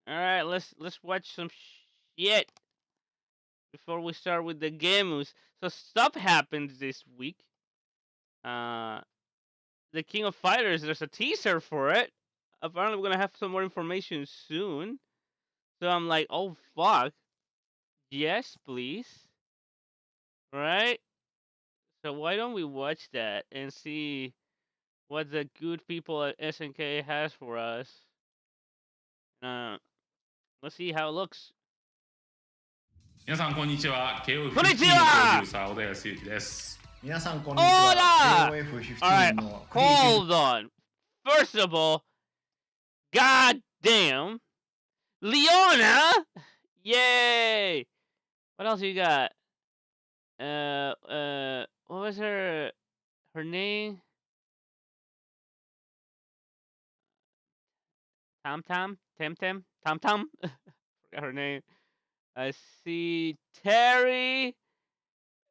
All right, let's watch some shit before we start with the games. So stuff happens this week. Uh, the King of Fighters. There's a teaser for it. Apparently, we're gonna have some more information soon. So I'm like, oh fuck, yes, please. Right? So why don't we watch that and see what the good people at SNK has for us? Uh, let's see how it looks. 皆さんこんにちは KOF15 こんにちのプロデュはーサー小田康之です。皆さんこんにちは。KOF15 Alright, のクリエイティブ hold on. First of all, god damn, Leona! Yay! What else you got? What was her name? Tom Tom? Tem? Tom Tom? Forgot her name. I see Terry,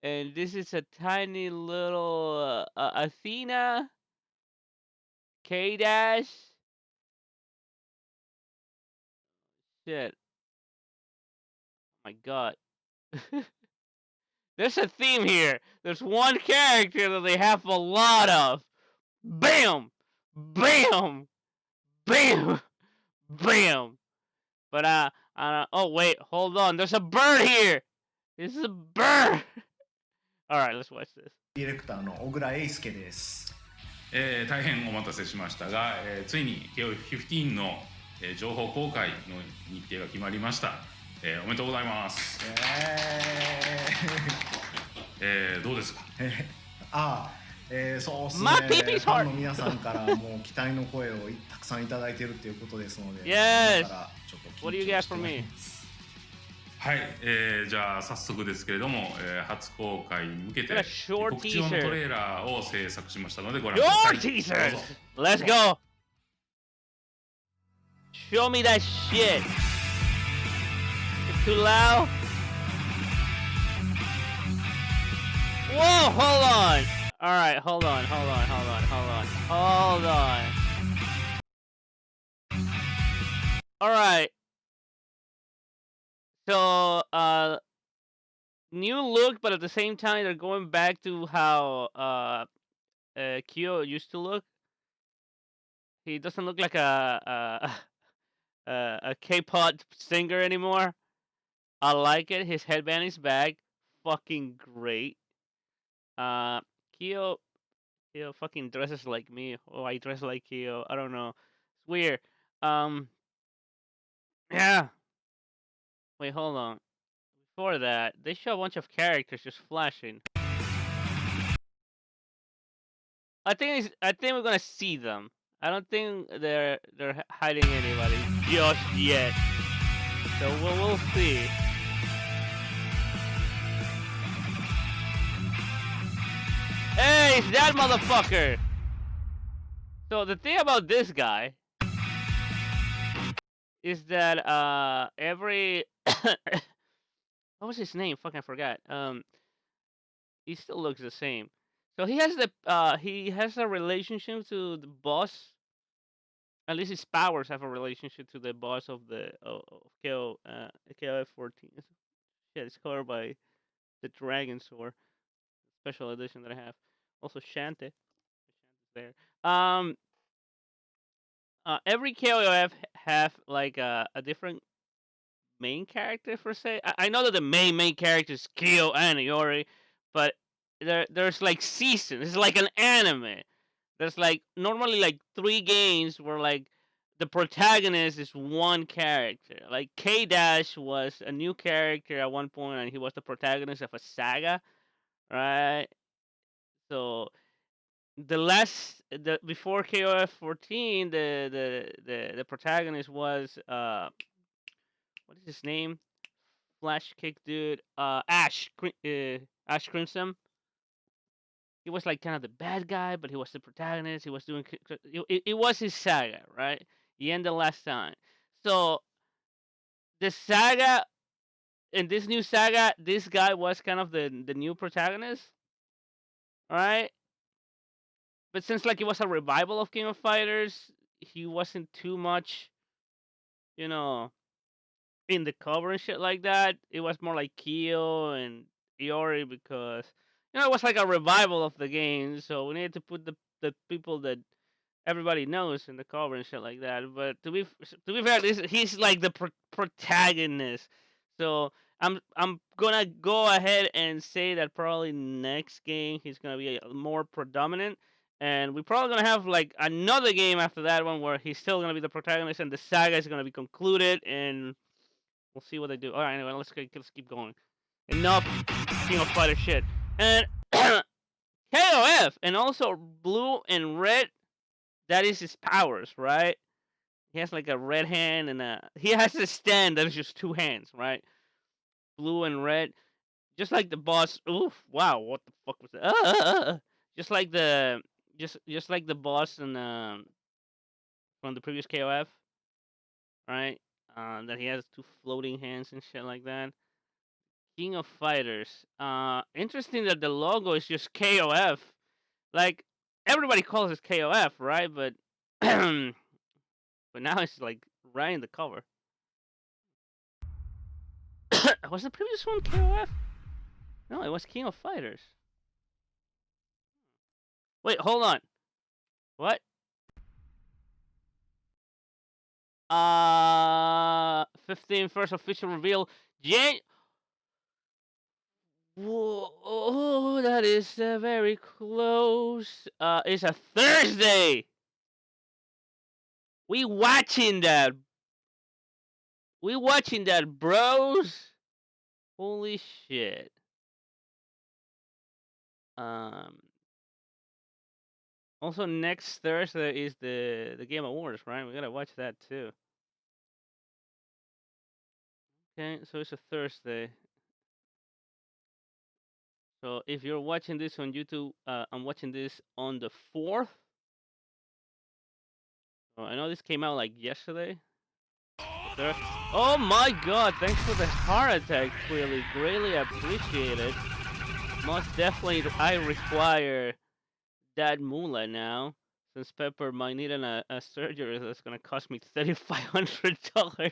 and this is a tiny little Athena, K Dash. Shit. Oh my god. There's a theme here. There's one character that they have a lot of. Bam! Bam! Bam! Bam! But oh wait, hold on. There's a bird here. This is a bird. All right, let's watch this. ディレクターの小倉英介です。大変お待たせしましたが、ついに KOF15 の、情報公開の日程が決まりました。おめでとうございます。どうですか？そうですね。ファンの皆さんからもう期待の声をたくさんいただいているということですので、Yes. だからちょっと What do you got for me? はい、じゃあ早速ですけれども、初公開に向けて short 告知用のトレーラーを制作しましたのでご覧く Your ださい。 teasers. Let's go. Show me that shit. It's too loud. Whoa, hold on. All right, hold on. All right. So, new look, but at the same time, they're going back to how Kyo used to look. He doesn't look like a K-pop singer anymore. I like it. His headband is back. Fucking great. Kyo fucking dresses like me. Oh, I dress like Kyo. I don't know. It's weird. Yeah. Wait, hold on. Before that, they show a bunch of characters just flashing. I think we're gonna see them. I don't think they're hiding anybody just yet. So we'll see. Hey, it's that motherfucker! So the thing about this guy is that every what was his name? Fucking forgot. He still looks the same. So he has a relationship to the boss. At least his powers have a relationship to the boss of the KOF 14. Shit, it's covered by the Dragon Sword special edition that I have. Also Shante. Shante's there. Every KOF have like a different main character per se. I know that the main character is Kyo and Iori, but there's like seasons. It's like an anime. There's like normally like 3 games where like the protagonist is one character. Like K Dash was a new character at one point, and he was the protagonist of a saga, right? So before KOF 14, the protagonist was what is his name? Flash kick dude. Ash Crimson. He was like kind of the bad guy, but he was the protagonist. He was doing it was his saga, right? He ended last time. So the saga in this new saga, this guy was kind of the new protagonist, right? But since like it was a revival of King of Fighters, he wasn't too much, you know, in the cover and shit like that. It was more like Kyo and Iori because it was like a revival of the game. So we needed to put the people that everybody knows in the cover and shit like that. But to be fair, he's like the protagonist. So I'm gonna go ahead and say that probably next game he's gonna be more predominant, and we're probably gonna have like another game after that one where he's still gonna be the protagonist, and the saga is gonna be concluded, and we'll see what they do. All right, anyway, let's keep going. Enough King of Fighter shit. And KOF and also blue and red. That is his powers, right? He has like a red hand and he has a stand that is just two hands, right? Blue and red, just like the boss. Oof! Wow, what the fuck was that? Just like the just like the boss in from the previous KOF, right? That he has two floating hands and shit like that. King of Fighters. Interesting that the logo is just KOF. Like everybody calls it KOF, right? But but now it's like right in the cover. Was the previous one KOF? No, it was King of Fighters. Wait, hold on. What? 15 first official reveal. Whoa, oh, that is very close. It's a Thursday. We watching that. We watching that, bros. Holy shit. Also next Thursday is the Game Awards, right? We gotta watch that too. Okay, so it's a Thursday. So if you're watching this on YouTube, I'm watching this on the 4th. Oh, I know this came out like yesterday. Oh my god, thanks for the heart attack, Twilly. Greatly appreciate it. Most definitely I require that moolah now. Since Pepper might need a surgery that's gonna cost me $3,500.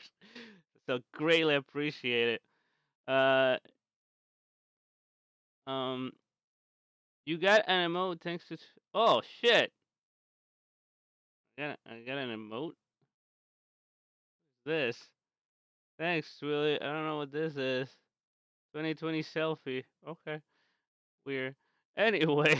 So greatly appreciate it. You got an emote thanks to. Oh shit! I got an emote. This. Thanks, Willie. I don't know what this is. 2020 selfie. Okay. Weird. Anyway.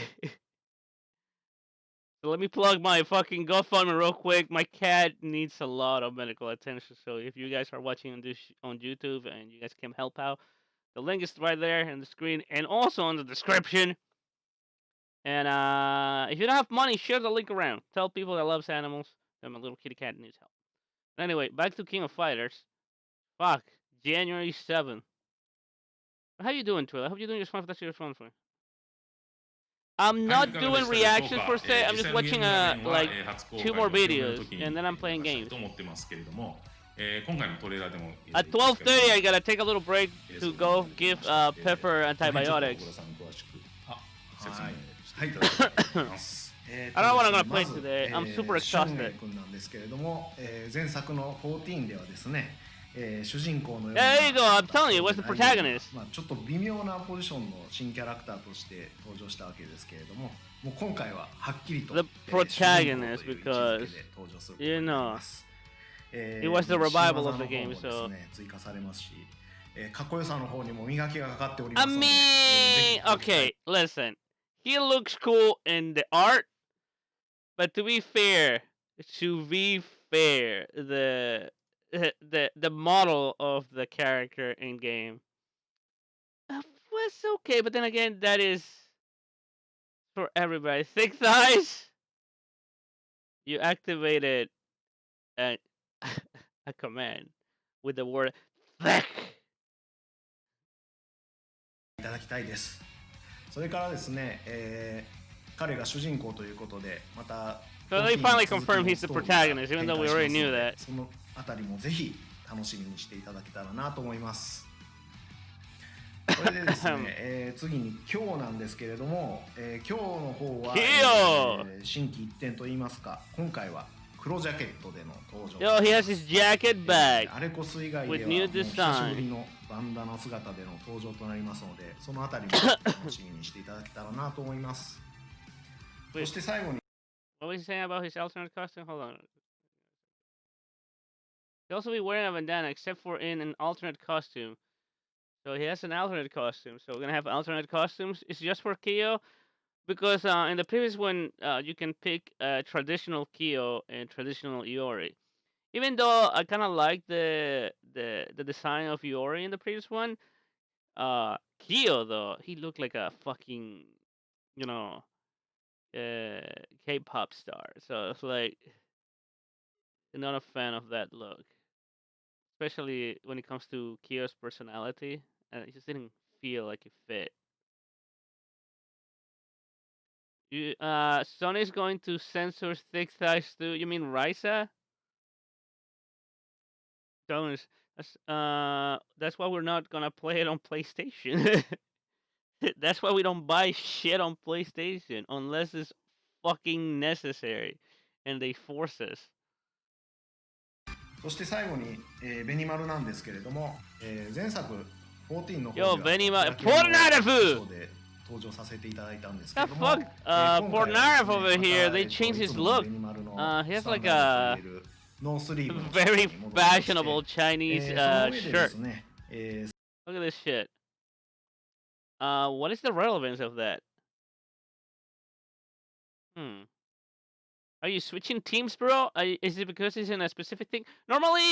So let me plug my fucking GoFundMe real quick. My cat needs a lot of medical attention. So if you guys are watching on this on YouTube and you guys can help out, the link is right there in the screen and also in the description. And if you don't have money, share the link around. Tell people that loves animals that my little kitty cat needs help. Anyway, back to King of Fighters. Fuck. January 7th. How you doing, Twill? I hope you're doing just fine. That's your phone for me. I'm not doing reactions per se. I'm just watching like 2 more videos and then I'm playing games. At 12:30, I gotta take a little break to go give Pepper antibiotics. I don't know what I'm gonna play today. I'm super exhausted. 君なんですけれども、前作の14ではですね、主人公のような There you go. I'm telling you, it was the protagonist. まあちょっと微妙なポジションの新キャラクターとして登場したわけですけれども、もう今回ははっきりと The protagonist because you know it was the revival of the game, so 追加されますし、かっこよさの方にも磨きがかかっておりま I すので、 mean, okay, listen. He looks cool in the art, but to be fair, the model of the character in game was okay, but then again, that is for everybody. Thick thighs. You activated a a command with the word thick. いただきたいです。それからですね、彼が主人公ということでまた So they finally confirmed he's the protagonist, even though we already knew that. そのあたりもぜひ楽しみにしていただけたらなと思います。これでですね、次に今日なんですけれども、今日の方は、心機一転と言いますか、今回は黒ジャケットでの登場 Yo, と he な has りま his す。jacket back アレコス以外 with では new もう久しぶり design. のバンダナ姿での登場となりますので、そのあたりも楽しみにしていただけたらなと思います。そ Wait, して最後に what was he saying about his alternate costume? Hold on. He'll also be wearing a bandana except for in an alternate costume. So he has an alternate costume. So we're gonna have alternate costumes. It's just for Kyo because in the previous one you can pick traditional Kyo and traditional Iori. Even though I kind of like the design of Iori in the previous one, Kyo though he looked like a fucking you know K-pop star. So it's like not a fan of that look, especially when it comes to Kyo's personality. It just didn't feel like it fit. Sony's going to censor thick thighs too. You mean Risa? Don't. That's why we're not gonna play it on PlayStation. That's why we don't buy shit on PlayStation unless it's fucking necessary, and they force us. そして最後に、ベニマルなんですけれども、前作14の方で Yo, は Benima, キラキラの衣 Pornography! 装で登場させていただいたんですけ The れども、 fuck? 今回はですね Pornography over また here. They い changed つ his もの look. ベニマルの He has スタ like ンダー a ドと言えるノースリーブの very シャツに戻りまして、 fashionable Chinese その上でで shirt. すね、Look at this shit. What is the relevance of that? Hmm. Are you switching teams, bro? Is it because it's in a specific thing? Normally,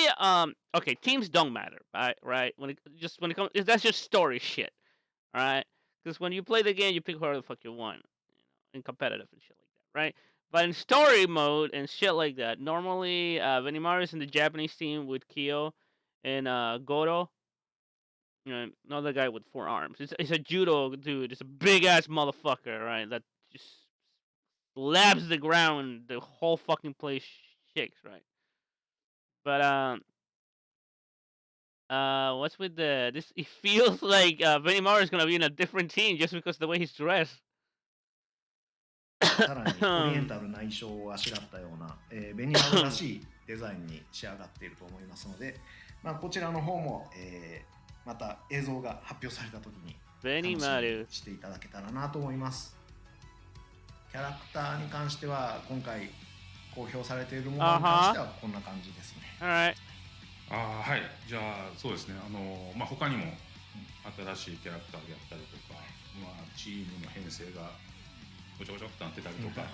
okay, teams don't matter, right? Right? When it comes, that's just story shit, all right? Because when you play the game, you pick whoever the fuck you want, in competitive and shit like that, right? But in story mode and shit like that, normally Venimaru is in the Japanese team with Kyo and Goro, another guy with 4 arms. It's a judo dude. It's a big ass motherfucker, right? That just slaps the ground. The whole fucking place shakes, right? But what's with the this? It feels like Venimaru is gonna be in a different team just because of the way he's dressed. さらにオリエンタルな衣装をあしらったような、ベニマルらしいデザインに仕上がっていると思いますので、こちらの方も、また映像が発表された時に楽しみにしていただけたらなと思います。キャラクターに関しては今回公表されているものに関してはこんな感じですね。Alright. はい、じゃあそうですね、他にも新しいキャラクターであったりとか、チームの編成がごちゃごちゃっとなってたりとか、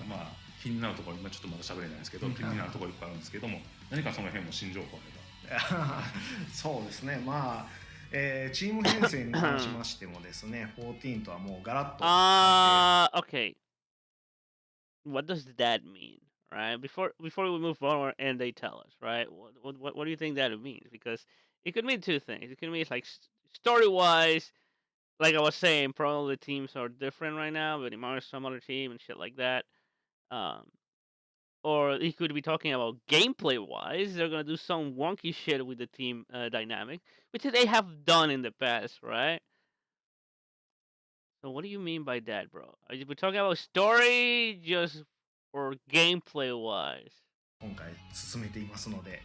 気になるところ、今ちょっとまだ喋れないんですけど、気になるところいっぱいあるんですけども、何かその辺の新情報あれば。そうですね、チーム編成に関しましてもですね、14とはもうガラッと。Okay. What does that mean, right? Before we move forward and they tell us, right? What do you think that means? Because it could mean two things. It could mean like story wise, like I was saying, probably the teams are different right now, but Imaru is some other team and shit like that. Um, or he could be talking about gameplay wise. They're gonna do some wonky shit with the team dynamic, which they have done in the past, right? So what do you mean by that, bro? Are we talking about story, just or gameplay wise? 今回進めていますので、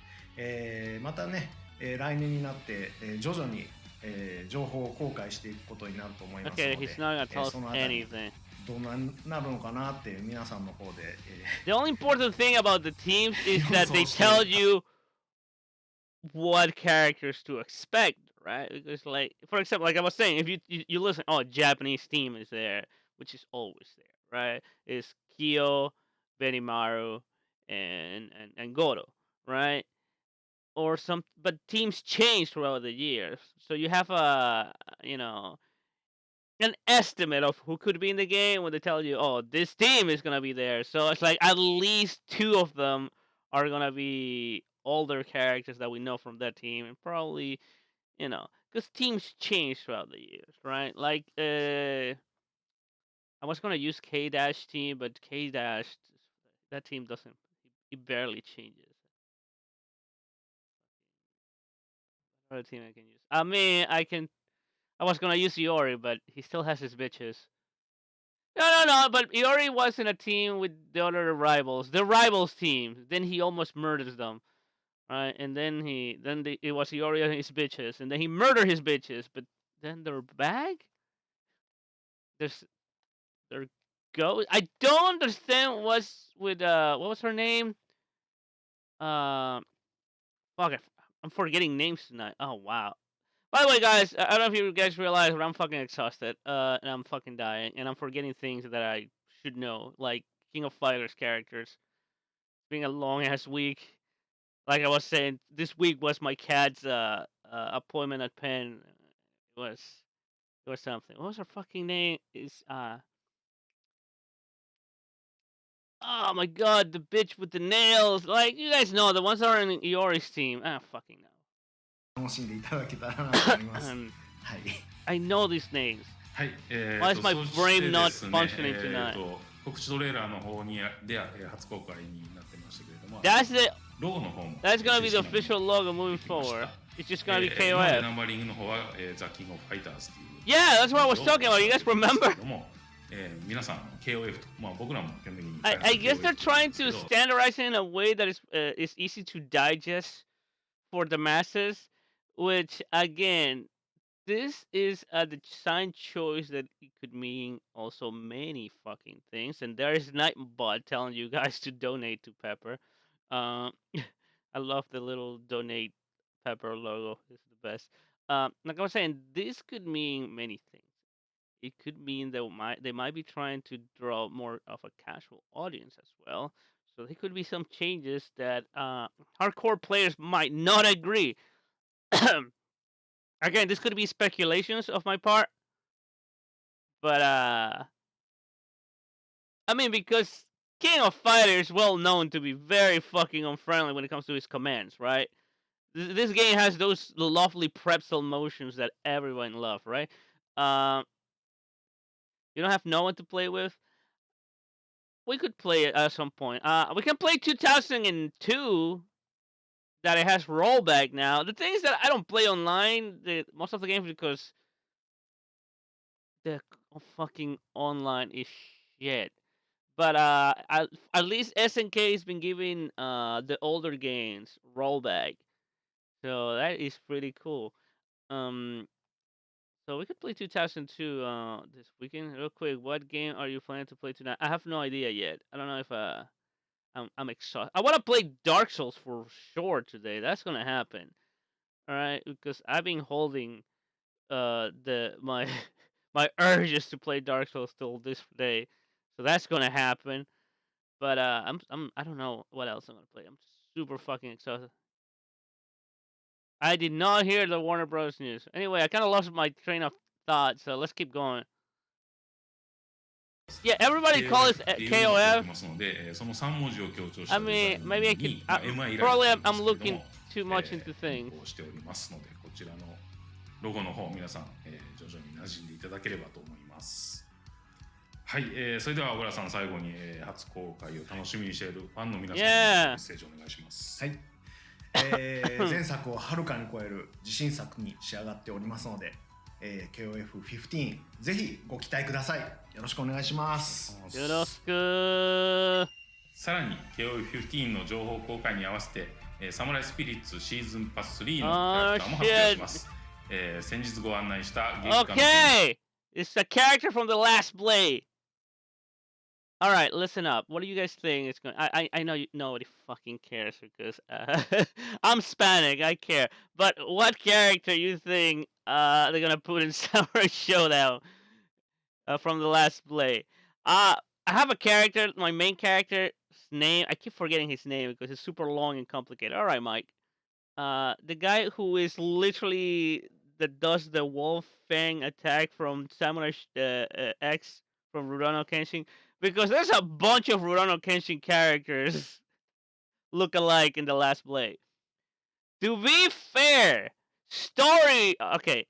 またね、来年になって、徐々に、情報を公開していくことになると思いますので、 Okay, he's not gonna tell us そのあたり anything. どうなるのかなって皆さんの方で、The only important thing about the teams is that they tell you what characters to expect, right? Because, like, for example, like I was saying, if you listen, oh, Japanese team is there, which is always there, right? It's Kyo, Benimaru, and Goro, right? Or some, but teams change throughout the years, so you have you know, an estimate of who could be in the game when they tell you, oh, this team is gonna be there. So it's like at least two of them are gonna be older characters that we know from that team, and probably, because teams change throughout the years, right? Like, I was gonna use K Dash team, but K Dash, that team doesn't. He barely changes. Another team I can use. I mean, I was gonna use Iori, but he still has his bitches. No. But Iori was in a team with the other rivals, the rivals team. Then he almost murders them, right? And then it was Iori and his bitches, and then he murdered his bitches. But then they're back. There's their go. I don't understand what's with what was her name? Uh, fuck, I'm forgetting names tonight. Oh wow. By the way, guys, I don't know if you guys realize, but I'm fucking exhausted, and I'm fucking dying, and I'm forgetting things that I should know, like King of Fighters characters. It's been a long ass week. Like I was saying, this week was my cat's appointment at Penn. Was it was something. What was her fucking name? Is oh my god, the bitch with the nails. Like you guys know, the ones that are in Iori's team. Ah, fucking no. 楽しんでいただけたらなと思います。はい。I know these names. はい、Why is my そして brain で not すね、functioning tonight? 告知トレーラーの方にでは、初公開になってましたけれども、That's the ロゴの方も that's gonna be the 正式な official logo moving できました forward. It's just gonna be 今まで KOF. ナンバリングの方は、ザ・キング・オフ・ファイターズっていう Yeah, that's what I was talking about. You guys け remember? れども、皆さん KOF と、まあ、僕らも基本的に I guess they're trying to ですけど standardize it in a way that is easy to digest for the masses. Which again, this is a design choice that it could mean also many fucking things. And there is Nightbot telling you guys to donate to Pepper. I love the little donate Pepper logo. It's the best. Like I was saying, this could mean many things. It could mean they might be trying to draw more of a casual audience as well. So there could be some changes that hardcore players might not agree. Again, this could be speculations of my part, but I mean because King of Fighters is well known to be very fucking unfriendly when it comes to his commands, right? This game has those lovely pretzel motions that everyone love, right? Um, you don't have no one to play with. We could play it at some point. We can play 2002 that it has rollback now. The thing is that I don't play online most of the games because the fucking online is shit. But at least SNK has been giving the older games rollback, so that is pretty cool. Um, so we could play 2002 this weekend. Real quick, what game are you planning to play tonight? I have no idea yet. I don't know if I'm exhausted. I want to play Dark Souls for sure today. That's gonna happen. All right, because I've been holding the my my urges to play Dark Souls till this day, so that's gonna happen. But I don't know what else I'm gonna play. I'm super fucking excited. I did not hear the Warner Bros. News. Anyway, I kind of lost my train of thought, so let's keep going. Yeah, everybody calls it KOF. ますので、その3文字を強調し I た mean, maybe I could. に、MI 以来 Probably なんで I'm すけれども looking too much into 変 things. 更しておりますので、こちらのロゴの方皆さん、徐々に馴染んでいただければと思います。はい、それでは小倉さん最後に、初公開を楽しみにしているファンの皆さんにメッセージをお願いします。はい。前作をはるかに超える自信作に仕上がっておりますので、KOF15 ぜひご期待ください。よろしくお願いします。よろしく。さらに KOF15 の情報公開に合わせて、サムライスピリッツシーズンパス3のキャラクターも発表します。先日ご案内したゲーム Okay, it's a character from the last Blade. All right, listen up. What do you guys think it's going? I know nobody fucking cares because I'm Hispanic. I care. But what character you think they're gonna put in Samurai Showdown from the last Blade? I have a character. My main character's name. I keep forgetting his name because it's super long and complicated. All right, Mike. The guy who is literally that does the wolf fang attack from Samurai X from Rurouni Kenshin, because there's a bunch of Rurouni Kenshin characters look alike in the last Blade. To be fair, story okay.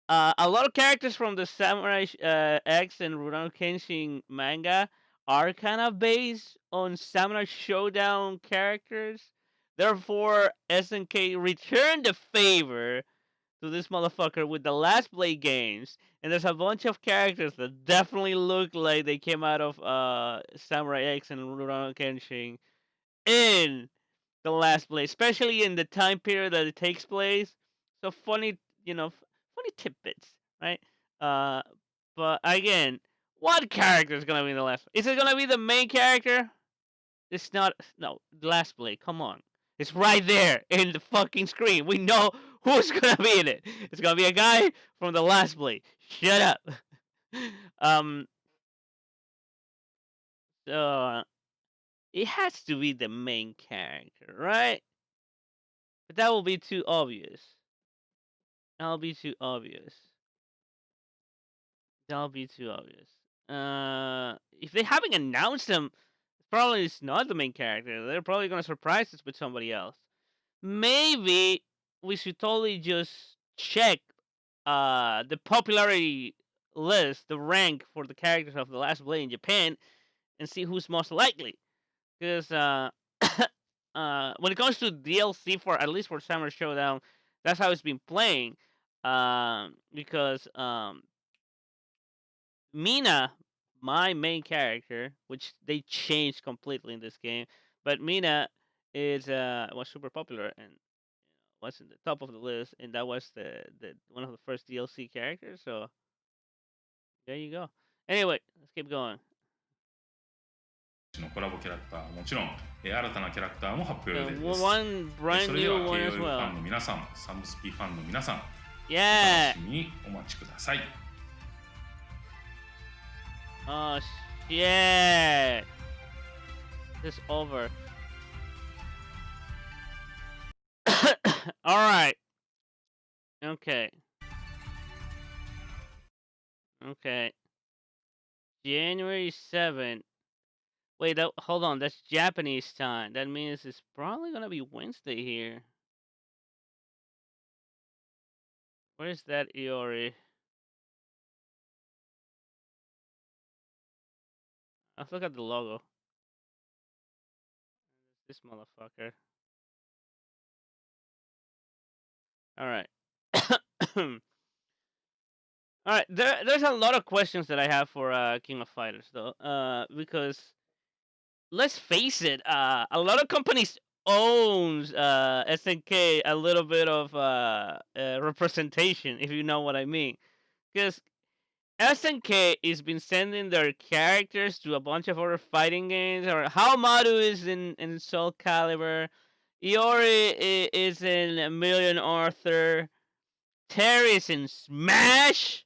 A lot of characters from the Samurai X and Rurouni Kenshin manga are kind of based on Samurai Showdown characters. Therefore, SNK returned the favor to this motherfucker with the Last Blade games, and there's a bunch of characters that definitely look like they came out of Samurai X and Rurouni Kenshin in the Last Blade, especially in the time period that it takes place. So funny, funny tidbits, right? Uh, but again, what character is gonna be in the last? Is it gonna be the main character? It's not. No, the Last Blade. Come on, it's right there in the fucking screen. We know who's gonna be in it. It's gonna be a guy from the Last Blade. Shut up. um. So it has to be the main character, right? But that will be too obvious. That'll be too obvious. That'll be too obvious. If they haven't announced them, probably it's not the main character. They're probably gonna surprise us with somebody else. Maybe we should totally just check the popularity list, the rank for the characters of the Last Blade in Japan, and see who's most likely. Because when it comes to DLC for at least for Summer Showdown, that's how it's been playing. Because Mina, my main character, which they changed completely in this game, but Mina is was super popular and was in the top of the list, and that was the one of the first DLC characters. So there you go. Anyway, let's keep going. のコラボキャラクターもちろん、新たなキャラクターも発表予定です。One brand それで new は one as KOF フ well. ァンの皆さん、サムスピファンの皆さん、お Yeah. 楽しみにお待ちください。Oh shit. This is over. All right. Okay. Okay. January 7th. Wait, hold on. That's Japanese time. That means it's probably gonna be Wednesday here. Where's that Iori? Let's look at the logo. This motherfucker. All right. All right. There's a lot of questions that I have for King of Fighters though. Because let's face it, a lot of companies owns SNK a little bit of representation, if you know what I mean. Because SNK has been sending their characters to a bunch of other fighting games, or Haomaru is in Soul Calibur, Iori is in A Million Arthur, Terry is in Smash,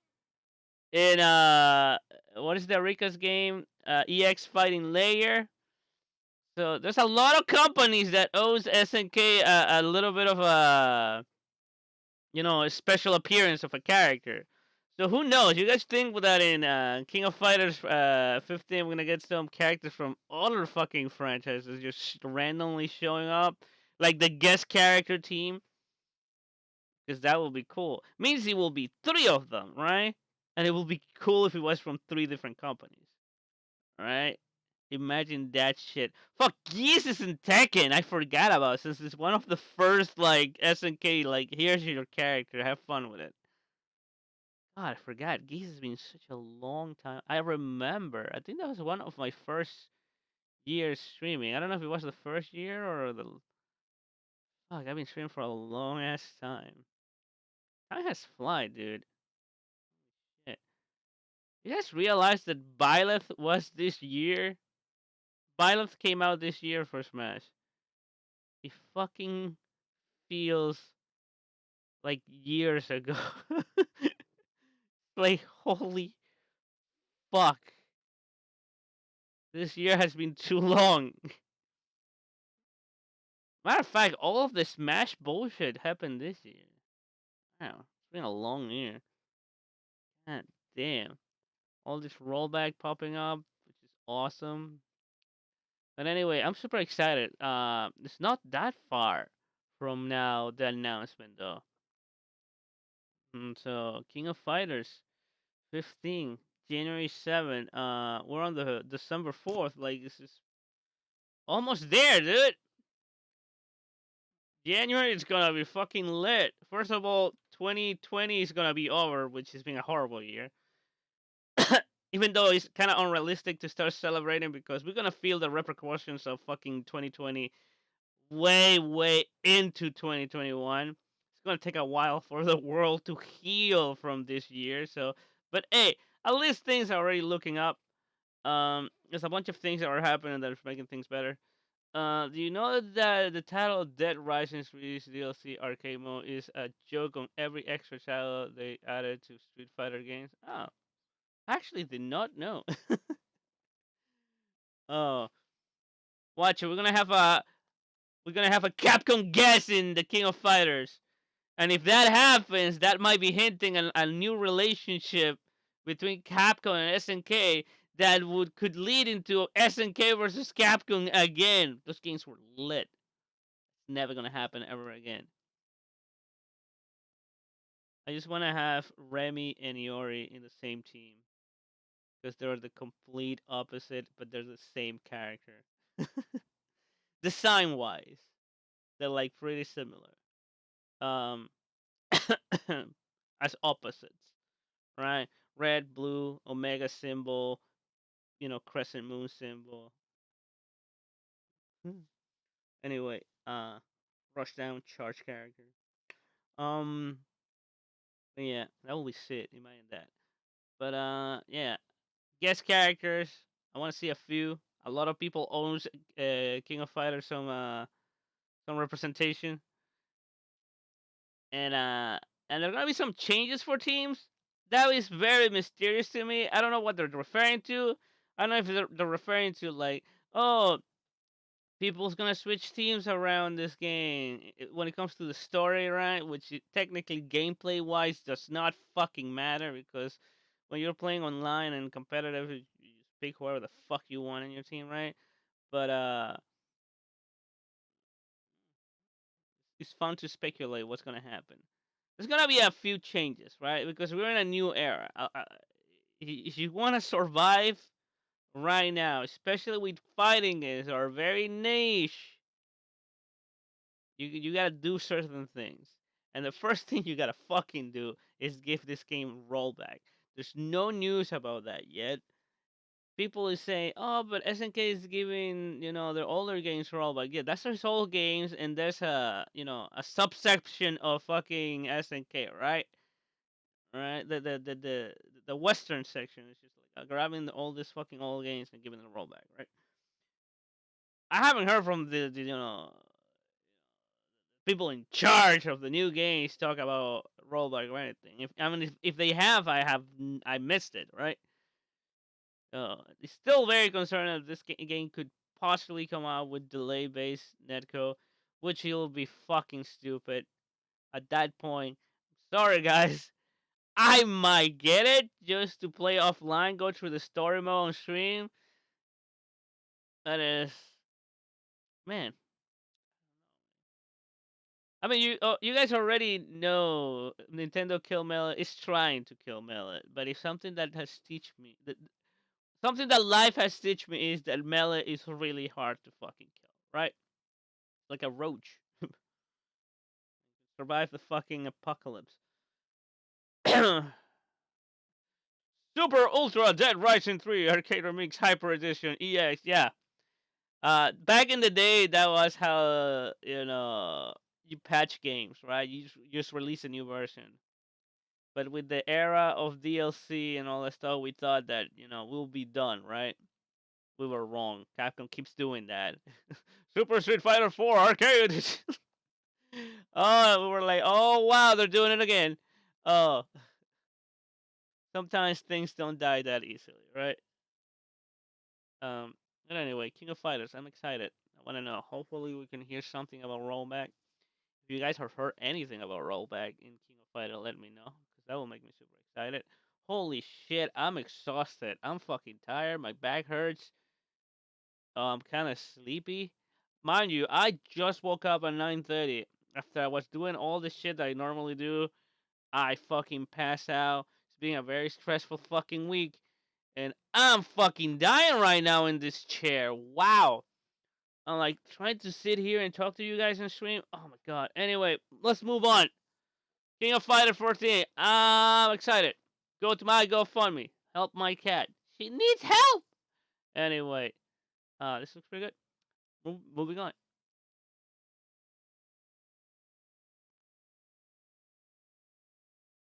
in what is the Rika's game? EX Fighting Layer. So there's a lot of companies that owes SNK a little bit of a a special appearance of a character. So who knows? You guys think that in King of Fighters 15 we're gonna get some characters from other fucking franchises just randomly showing up, like the guest character team? Because that will be cool. Means it will be 3 of them, right? And it will be cool if it was from 3 different companies, right? Imagine that shit. Fuck, Geese is in Tekken. I forgot about it, since it's one of the first like SNK. Like, here's your character. Have fun with it. God, I forgot. Geese has been such a long time. I remember. I think that was one of my first years streaming. I don't know if it was the first year or the. Fuck, I've been streaming for a long ass time. Time has fly, dude. Shit. You guys realize that Byleth was this year? Byleth came out this year for Smash. It fucking feels like years ago. Like, holy fuck. This year has been too long. Matter of fact, all of the Smash bullshit happened this year. Wow, it's been a long year. God damn. All this rollback popping up, which is awesome. But anyway, I'm super excited. It's not that far from now, the announcement though. So, King of Fighters 15, January 7th. We're on the December 4th. Like, this is almost there, dude. January is gonna be fucking lit. First of all, 2020 is gonna be over, which has been a horrible year. Even though it's kind of unrealistic to start celebrating because we're gonna feel the repercussions of fucking 2020 way, way into 2021. It's gonna take a while for the world to heal from this year. So, but hey, at least things are already looking up. There's a bunch of things that are happening that are making things better. Do you know that the title Dead Rising 3's DLC arcade mode is a joke on every extra title they added to Street Fighter games? Oh, I actually did not know. Oh, watch it. We're gonna have a Capcom guess in the King of Fighters, and if that happens, that might be hinting at a new relationship between Capcom and SNK that could lead into SNK versus Capcom again. Those games were lit. It's never gonna happen ever again. I just want to have Remy and Iori in the same team because they're the complete opposite, but they're the same character. Design wise, they're like pretty similar. Um, as opposites, right? Red, blue, omega symbol, crescent moon symbol. Anyway, rush down charge character. Um, yeah, that will be Sid. Imagine that. But yeah, guest characters. I want to see a few. A lot of people owns King of Fighters some representation, and there are gonna be some changes for teams. That is very mysterious to me. I don't know what they're referring to. I don't know if they're referring to like, oh, people's gonna switch teams around this game when it comes to the story, right? Which technically gameplay wise does not fucking matter because when you're playing online and competitive, you just pick whoever the fuck you want in your team, right? But it's fun to speculate what's gonna happen. There's gonna be a few changes, right? Because we're in a new era. If you want to survive right now, especially with fighting games are very niche, you gotta do certain things. And the first thing you gotta fucking do is give this game rollback. There's no news about that yet. People is saying, "Oh, but SNK is giving their older games rollback." Yeah, that's their old games, and there's a subsection of fucking SNK, right? Right? The Western section is just like grabbing all these fucking old games and giving them a rollback, right? I haven't heard from the people in charge of the new games talk about rollback or anything. If they have, I missed it, right? It's still very concerned that this game could possibly come out with delay-based netcode, which will be fucking stupid. At that point, sorry guys, I might get it just to play offline, go through the story mode on stream. That is, man. I mean, you guys already know Nintendo Kill Melee is trying to kill Melee, but if something that has teach me something that life has teach me is that Melee is really hard to fucking kill, right? Like a roach. Survive the fucking apocalypse. Super Ultra Dead Rising 3 Arcade Remix Hyper Edition EX, yeah. Back in the day, that was how you patch games, right? You just release a new version. But with the era of DLC and all that stuff, we thought that we'll be done, right? We were wrong. Capcom keeps doing that. Super Street Fighter 4 Arcade Edition. Oh, we were like, oh wow, they're doing it again. Oh, sometimes things don't die that easily, right? But anyway, King of Fighters, I'm excited. I want to know. Hopefully, we can hear something about rollback. If you guys have heard anything about rollback in King of Fighter, let me know because that will make me super excited. Holy shit, I'm exhausted. I'm fucking tired. My back hurts. I'm kind of sleepy. Mind you, I just woke up at 9:30 after I was doing all the shit that I normally do. I fucking pass out. It's been a very stressful fucking week. And I'm fucking dying right now in this chair. Wow. I'm like trying to sit here and talk to you guys and stream. Oh my god. Anyway, let's move on. King of Fighter 14. I'm excited. Go to my GoFundMe. Help my cat. She needs help. Anyway, this looks pretty good. Moving on.